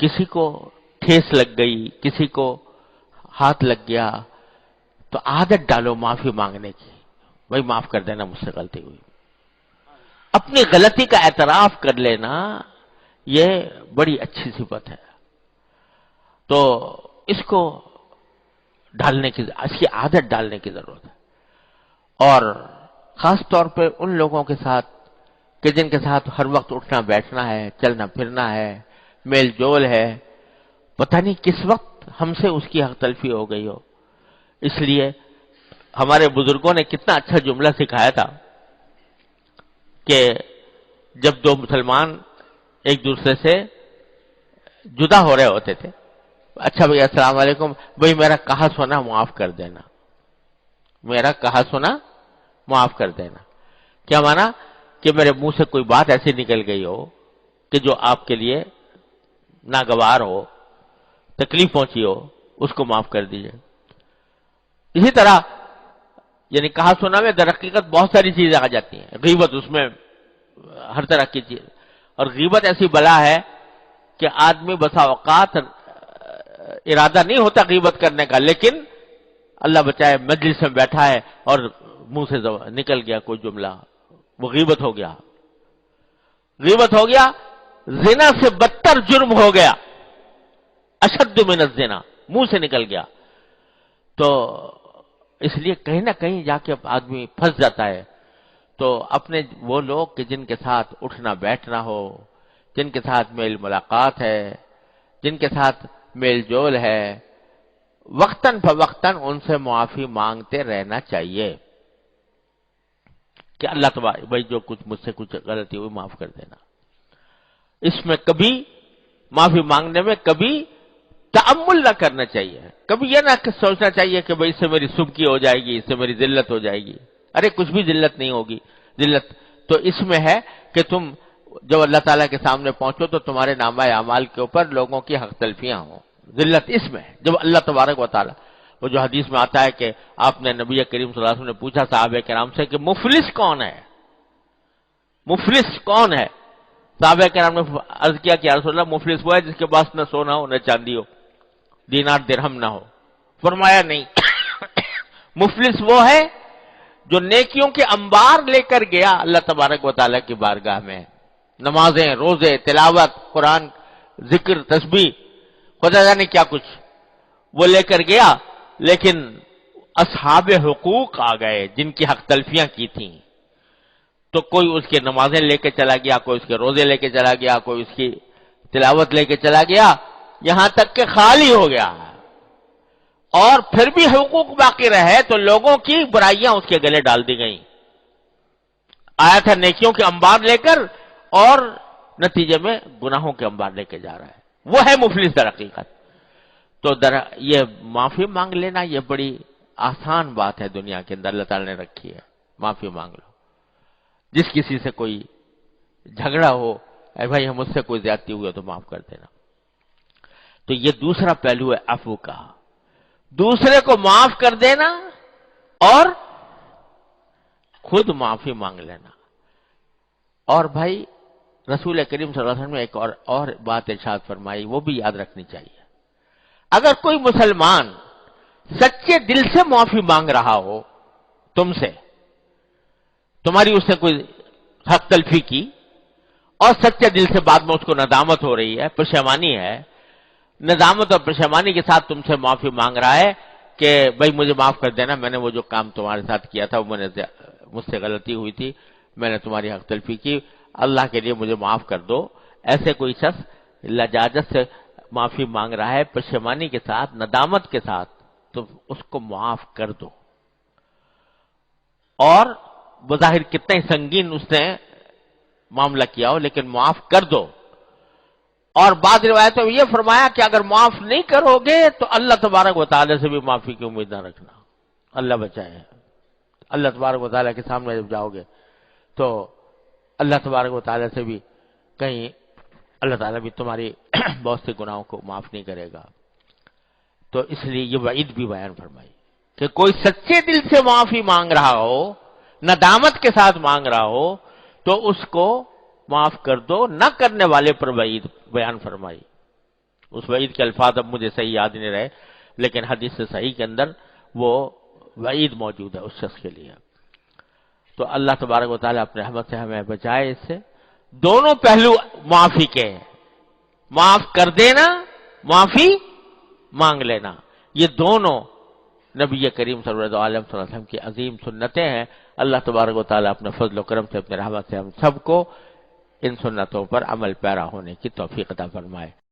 کسی کو ٹھیس لگ گئی، کسی کو ہاتھ لگ گیا، تو عادت ڈالو معافی مانگنے کی، بھائی معاف کر دینا مجھ سے غلطی ہوئی. اپنی غلطی کا اعتراف کر لینا یہ بڑی اچھی صفت ہے. تو اس کو ڈالنے کی، اس کی عادت ڈالنے کی ضرورت ہے. اور خاص طور پہ ان لوگوں کے ساتھ کہ جن کے ساتھ ہر وقت اٹھنا بیٹھنا ہے، چلنا پھرنا ہے، میل جول ہے، پتہ نہیں کس وقت ہم سے اس کی حق تلفی ہو گئی ہو. اس لیے ہمارے بزرگوں نے کتنا اچھا جملہ سکھایا تھا کہ جب دو مسلمان ایک دوسرے سے جدا ہو رہے ہوتے تھے، اچھا بھئی السلام علیکم، بھئی میرا کہا سنا معاف کر دینا، میرا کہا سنا معاف کر دینا. کیا مانا؟ کہ میرے منہ سے کوئی بات ایسی نکل گئی ہو کہ جو آپ کے لیے ناگوار ہو، تکلیف پہنچی ہو، اس کو معاف کر دیجئے. اسی طرح یعنی کہا سنا میں در حقیقت بہت ساری چیزیں آ جاتی ہیں. غیبت اس میں ہر طرح کی چیز، اور غیبت ایسی بلا ہے کہ آدمی بسا اوقات ارادہ نہیں ہوتا غیبت کرنے کا، لیکن اللہ بچائے مجلس میں بیٹھا ہے اور منہ سے نکل گیا کوئی جملہ، وہ غیبت ہو گیا. غیبت ہو گیا، زنا سے بدتر جرم ہو گیا، اشد من الزنا، منہ سے نکل گیا. تو اس لیے کہیں نہ کہیں جا کے آدمی پھنس جاتا ہے. تو اپنے وہ لوگ کہ جن کے ساتھ اٹھنا بیٹھنا ہو، جن کے ساتھ میل ملاقات ہے، جن کے ساتھ میل جول ہے، وقتاً فوقتاً ان سے معافی مانگتے رہنا چاہیے کہ اللہ تبارک بھائی جو کچھ مجھ سے کچھ غلطی ہوئی معاف کر دینا. اس میں کبھی معافی مانگنے میں کبھی تأمل نہ کرنا چاہیے، کبھی یہ نہ سوچنا چاہیے کہ بھئی اس سے میری سبکی ہو جائے گی، اس سے میری ذلت ہو جائے گی. ارے کچھ بھی ذلت نہیں ہوگی. ذلت تو اس میں ہے کہ تم جب اللہ تعالیٰ کے سامنے پہنچو تو تمہارے نامہ اعمال کے اوپر لوگوں کی حق تلفیاں ہوں. ذلت اس میں ہے. جب اللہ تبارک و تعالیٰ، وہ جو حدیث میں آتا ہے کہ آپ نے نبی کریم صلی اللہ علیہ وسلم نے پوچھا صحابہ کرام سے کہ مفلس کون ہے؟ مفلس کون ہے؟ صحابہ کرام نے عرض کیا کہ یا رسول اللہ مفلس وہ ہے جس کے پاس نہ سونا ہو نہ چاندی ہو، دینار درہم نہ ہو. فرمایا نہیں، مفلس وہ ہے جو نیکیوں کے انبار لے کر گیا اللہ تبارک و تعالیٰ کی بارگاہ میں، نمازیں، روزے، تلاوت، قرآن، ذکر، تسبیح، خدا جانے کیا کچھ وہ لے کر گیا، لیکن اصحاب حقوق آ گئے جن کی حق تلفیاں کی تھیں. تو کوئی اس کی نمازیں لے کے چلا گیا، کوئی اس کے روزے لے کے چلا گیا، کوئی اس کی تلاوت لے کے چلا گیا، یہاں تک کہ خالی ہو گیا. اور پھر بھی حقوق باقی رہے تو لوگوں کی برائیاں اس کے گلے ڈال دی گئیں. آیا تھا نیکیوں کے انبار لے کر اور نتیجے میں گناہوں کے انبار لے کے جا رہا ہے. وہ ہے مفلس در حقیقت. تو یہ معافی مانگ لینا یہ بڑی آسان بات ہے دنیا کے اندر اللہ تعالی نے رکھی ہے. معافی مانگ لو. جس کسی سے کوئی جھگڑا ہو، اے بھائی ہم مجھ سے کوئی زیادتی ہوئی تو معاف کر دینا. تو یہ دوسرا پہلو ہے عفو کا، دوسرے کو معاف کر دینا اور خود معافی مانگ لینا. اور بھائی رسول کریم صلی اللہ علیہ وسلم نے ایک اور بات ارشاد فرمائی، وہ بھی یاد رکھنی چاہیے. اگر کوئی مسلمان سچے دل سے معافی مانگ رہا ہو تم سے، تمہاری اس نے کوئی حق تلفی کی اور سچے دل سے بعد میں اس کو ندامت ہو رہی ہے، پشیمانی ہے، ندامت اور پشیمانی کے ساتھ تم سے معافی مانگ رہا ہے کہ بھائی مجھے معاف کر دینا، میں نے وہ جو کام تمہارے ساتھ کیا تھا وہ مجھ سے غلطی ہوئی تھی، میں نے تمہاری حق تلفی کی، اللہ کے لیے مجھے معاف کر دو. ایسے کوئی شخص لجاجت سے معافی مانگ رہا ہے، پشیمانی کے ساتھ، ندامت کے ساتھ، تو اس کو معاف کر دو. اور بظاہر کتنا ہی سنگین اس نے معاملہ کیا ہو لیکن معاف کر دو. اور بعض روایتوں میں یہ فرمایا کہ اگر معاف نہیں کرو گے تو اللہ تبارک و تعالیٰ سے بھی معافی کی امید نہ رکھنا. اللہ بچائے. اللہ تبارک و تعالیٰ کے سامنے جب جاؤ گے تو اللہ تبارک و تعالیٰ سے بھی کہیں اللہ تعالیٰ بھی تمہاری بہت سے گناہوں کو معاف نہیں کرے گا. تو اس لیے یہ وعید بھی بیان فرمائی کہ کوئی سچے دل سے معافی مانگ رہا ہو، ندامت کے ساتھ مانگ رہا ہو، تو اس کو معاف کر دو. نہ کرنے والے پر وعید بیان فرمائی. اس وعید کے الفاظ اب مجھے صحیح یاد نہیں رہے، لیکن حدیث صحیح کے اندر وہ وعید موجود ہے اس شخص کے لیے۔ تو اللہ تبارک و تعالیٰ اپنے رحمت سے ہمیں بچائے اس سے۔ دونوں پہلو معافی کے ہیں، معاف کر دینا، معافی مانگ لینا، یہ دونوں نبی کریم صلی اللہ علیہ وسلم کی عظیم سنتیں ہیں۔ اللہ تبارک و تعالیٰ اپنے فضل و کرم سے، اپنے رحمت سے ہم سب کو ان سنتوں پر عمل پیرا ہونے کی توفیق عطا فرمائے۔